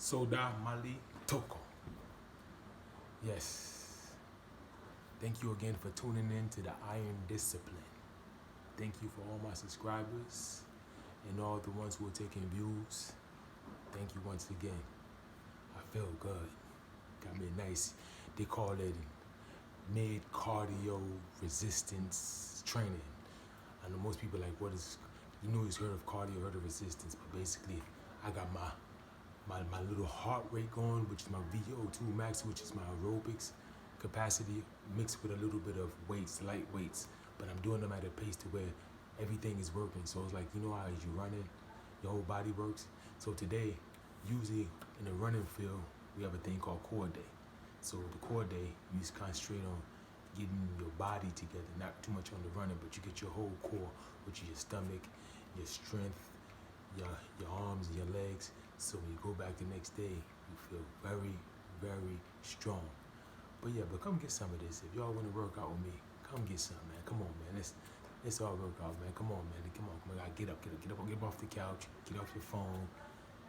Soda Mali Toko. Yes. Thank you again for tuning in to the Iron Discipline. Thank you for all my subscribers and all the ones who are taking views. Thank you once again. I feel good. Got me a nice, they call it mid cardio resistance training. I know most people like, what is, you know, you've heard of cardio, heard of resistance, but basically I got my little heart rate going, which is my VO2 max, which is my aerobics capacity, mixed with a little bit of weights, light weights, but I'm doing them at a pace to where everything is working. So it's like, you know how as you're running, your whole body works. So today, usually in the running field, we have a thing called core day. So the core day, you just concentrate on getting your body together, not too much on the running, but you get your whole core, which is your stomach, your strength, your arms and your legs. So when you go back the next day, you feel very, very strong. But yeah, but come get some of this. If y'all want to work out with me, come get some, man. Come on, man. Let's all work out, man. Come on, man. Come on. Get up off the couch. Get off your phone.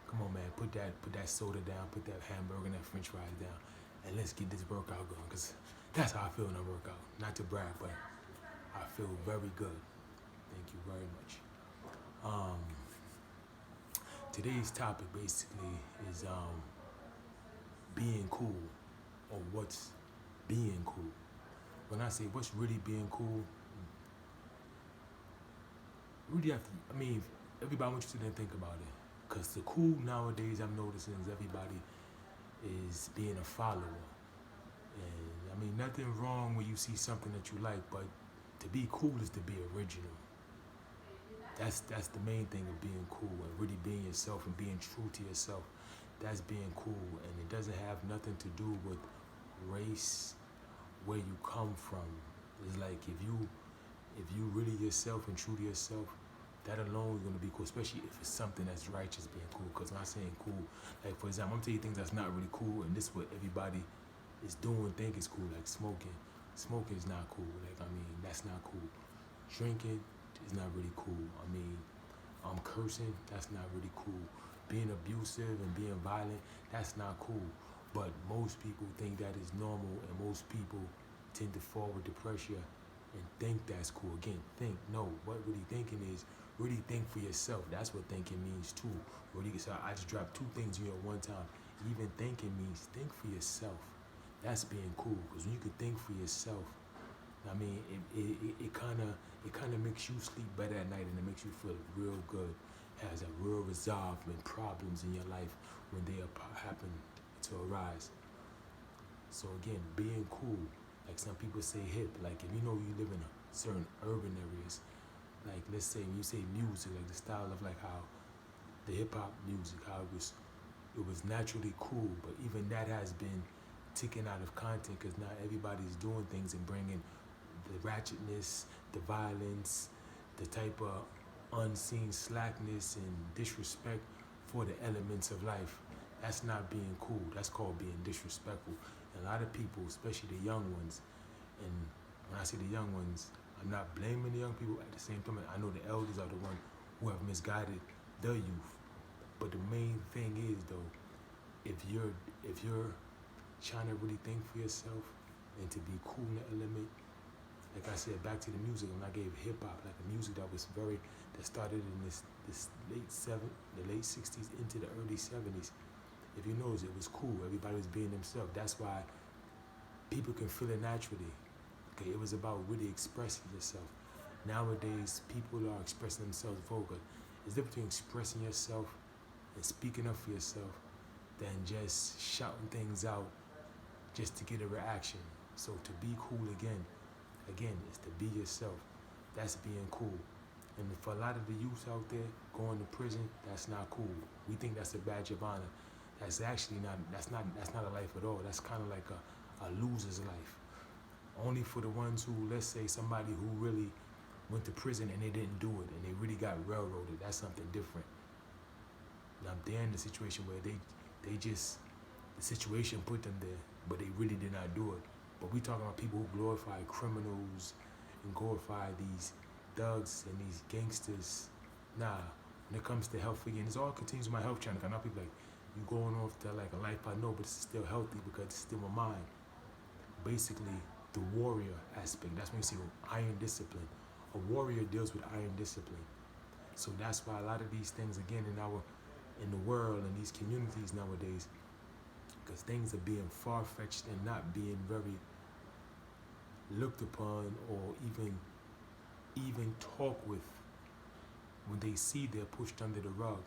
Come on, man. Put that soda down. Put that hamburger and that French fries down, and let's get this workout going. Cause that's how I feel when I work out. Not to brag, but I feel very good. Thank you very much. Today's topic basically is being cool, or what's being cool. When I say what's really being cool, really have to, everybody wants you to then think about it. Because the cool nowadays, I'm noticing, is everybody is being a follower. And nothing wrong when you see something that you like, but to be cool is to be original. That's the main thing of being cool, and really being yourself and being true to yourself. That's being cool, and it doesn't have nothing to do with race, where you come from. It's like if you really yourself and true to yourself, that alone is going to be cool, especially if it's something that's righteous being cool. Because when I'm saying cool, like for example, I'm telling you things that's not really cool, and this is what everybody is doing, think is cool, like smoking. Smoking is not cool. That's not cool. Drinking is not really cool. Cursing, that's not really cool. Being abusive and being violent, that's not cool. But most people think that is normal, and most people tend to fall with the pressure and think that's cool. Again, think. No, what really thinking is, really think for yourself. That's what thinking means too. Really, so I just dropped two things here at one time. Even thinking means think for yourself. That's being cool, because when you can think for yourself, it kind of makes you sleep better at night, and it makes you feel real good. Has a real resolve when problems in your life, when they happen to arise. So again, being cool, like some people say hip, like if you know you live in certain urban areas, like let's say when you say music, like the style of like how the hip hop music, how it was naturally cool, but even that has been taken out of content, because now everybody's doing things and bringing the ratchetness, the violence, the type of unseen slackness and disrespect for the elements of life. That's not being cool. That's called being disrespectful. And a lot of people, especially the young ones, and when I say the young ones, I'm not blaming the young people. At the same time, I know the elders are the ones who have misguided the youth. But the main thing is though, if you're trying to really think for yourself and to be cool in the element, like I said, back to the music, when I gave hip hop, like the music that started in this the late 60s into the early 70s. If you notice, it was cool. Everybody was being themselves. That's why people can feel it naturally. Okay, it was about really expressing yourself. Nowadays, people are expressing themselves vocal. It's different between expressing yourself and speaking up for yourself than just shouting things out just to get a reaction. So to be cool again, is to be yourself. That's being cool. And for a lot of the youth out there going to prison, that's not cool. We think that's a badge of honor. That's actually not. That's not a life at all. That's kind of like a loser's life. Only for the ones who, let's say, somebody who really went to prison and they didn't do it and they really got railroaded. That's something different. Now they're in the situation where the situation put them there, but they really did not do it. But we talking about people who glorify criminals and glorify these thugs and these gangsters. Nah, when it comes to health, again, this all continues with my health channel. I know people like, You going off to like a life I know, but it's still healthy because it's still my mind. Basically, the warrior aspect. That's when you see iron discipline. A warrior deals with iron discipline. So that's why a lot of these things, again, in the world and these communities nowadays, because things are being far-fetched and not being very looked upon or even talk with. When they see, they're pushed under the rug.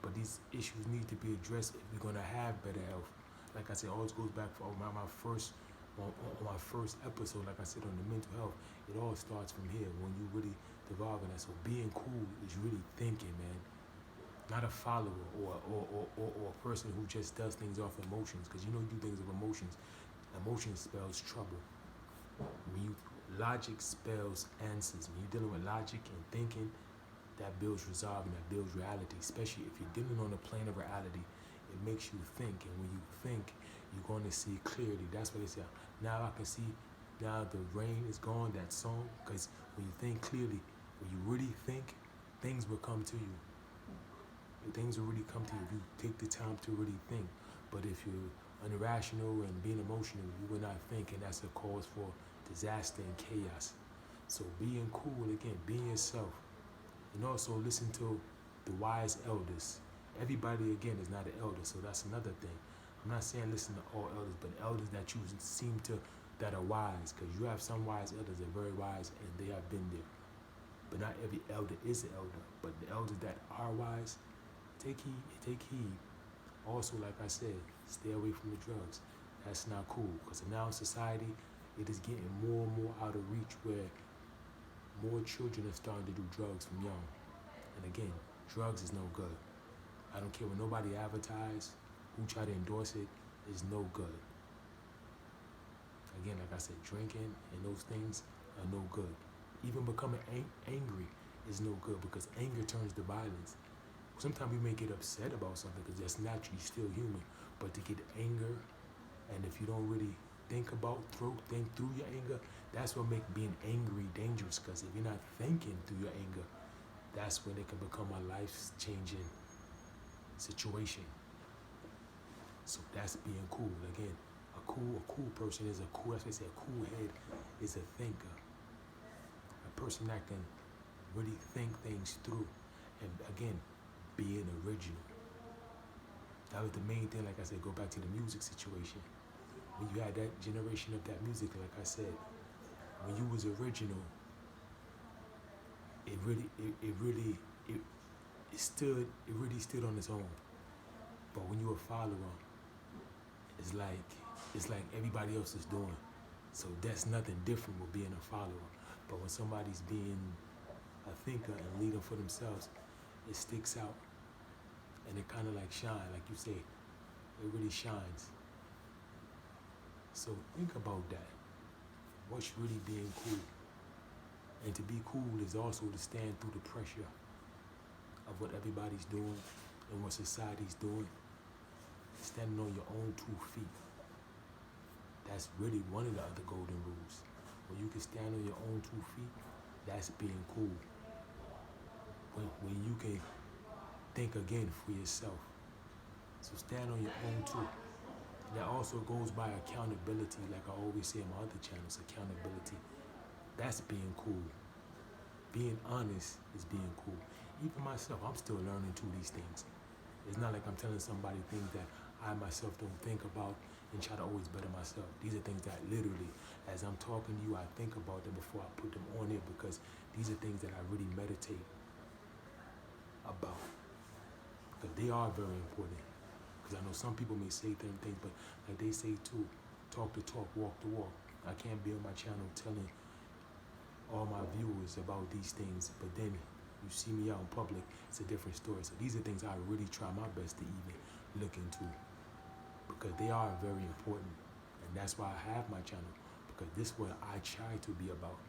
But these issues need to be addressed if we're gonna have better health. Like I said, always goes back for my first episode. Like I said, on the mental health, it all starts from here when you really devolve in that. So being cool is really thinking, man. Not a follower or a person who just does things off emotions. Because you know you do things with emotions. Emotion spells trouble. Logic spells answers. When you're dealing with logic and thinking, that builds resolve and that builds reality. Especially if you're dealing on the plane of reality, it makes you think. And when you think, you're going to see clearly. That's what they say. Now I can see. Now the rain is gone. That song. Because when you think clearly, when you really think, things will come to you. Things will really come to you if you take the time to really think. But if you're irrational and being emotional, you will not think, and that's a cause for disaster and chaos. So being cool, again, being yourself. And also listen to the wise elders. Everybody, again, is not an elder, so that's another thing. I'm not saying listen to all elders, but elders that you seem to, that are wise, because you have some wise elders that are very wise and they have been there. But not every elder is an elder. But the elders that are wise, take heed. Also, like I said, stay away from the drugs. That's not cool, because now in society, it is getting more and more out of reach where more children are starting to do drugs from young. And again, drugs is no good. I don't care what nobody advertise, who try to endorse it, is no good. Again, like I said, drinking and those things are no good. Even becoming angry is no good, because anger turns to violence. Sometimes we may get upset about something because that's naturally still human, but to get anger, and if you don't really think through your anger, that's what makes being angry dangerous, because if you're not thinking through your anger, that's when it can become a life-changing situation. So that's being cool. Again, a cool person is that's what they say, a cool head is a thinker. A person that can really think things through. And again, being original. That was the main thing, like I said, go back to the music situation. When you had that generation of that music, like I said, when you was original, it really stood on its own. But when you're a follower, it's like everybody else is doing. So that's nothing different with being a follower. But when somebody's being a thinker and leader for themselves, it sticks out. And it kind of like shine, like you say, it really shines. So think about that. What's really being cool? And to be cool is also to stand through the pressure of what everybody's doing and what society's doing. Standing on your own 2 feet. That's really one of the other golden rules. When you can stand on your own 2 feet, that's being cool. When you can think again for yourself. So stand on your own too. That also goes by accountability, like I always say on my other channels, accountability. That's being cool. Being honest is being cool. Even myself, I'm still learning to these things. It's not like I'm telling somebody things that I myself don't think about and try to always better myself. These are things that literally, as I'm talking to you, I think about them before I put them on there, because these are things that I really meditate about. Because they are very important. Because I know some people may say certain things, but like they say too, talk the talk, walk the walk. I can't be on my channel telling all my viewers about these things, but then you see me out in public, it's a different story. So these are things I really try my best to even look into, because they are very important. And that's why I have my channel, because this is what I try to be about.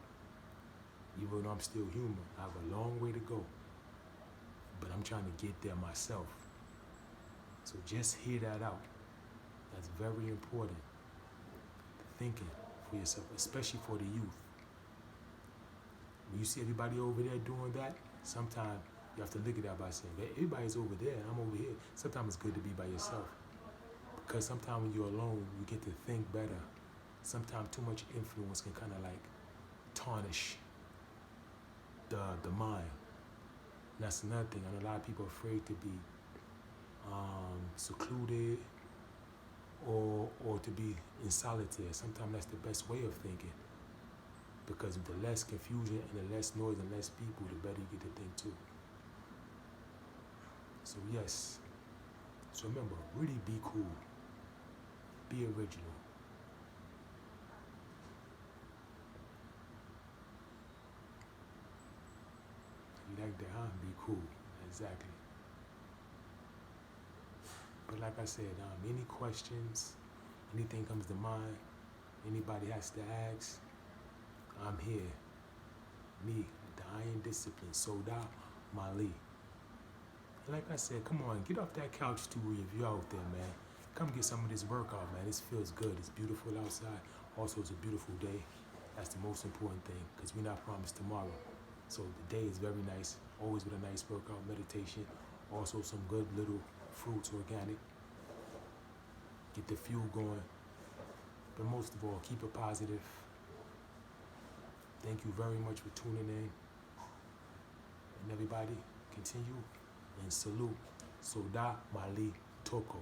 Even though I'm still human, I have a long way to go, but I'm trying to get there myself. So just hear that out. That's very important. Thinking for yourself, especially for the youth. When you see everybody over there doing that, sometimes You have to look at that by saying, "Hey, everybody's over there and I'm over here." Sometimes it's good to be by yourself. Because sometimes when you're alone, you get to think better. Sometimes too much influence can kind of like tarnish the mind. And that's another thing. I know a lot of people are afraid to be secluded or to be in solitaire. Sometimes that's the best way of thinking. Because the less confusion and the less noise and less people, the better you get to think too. So yes. So remember, really be cool. Be original. You like that, huh? Be cool. Exactly. But like I said, any questions, anything comes to mind, anybody has to ask, I'm here. Me, the Iron Discipline, Soda Mali. And like I said, come on, get off that couch too if you're out there, man. Come get some of this workout, man. This feels good. It's beautiful outside. Also, it's a beautiful day. That's the most important thing, because we're not promised tomorrow. So the day is very nice, always with a nice workout, meditation, also some good little fruits, organic. Get the fuel going. But most of all, keep it positive. Thank you very much for tuning in. And everybody, continue and salute. Soda Mali Toko.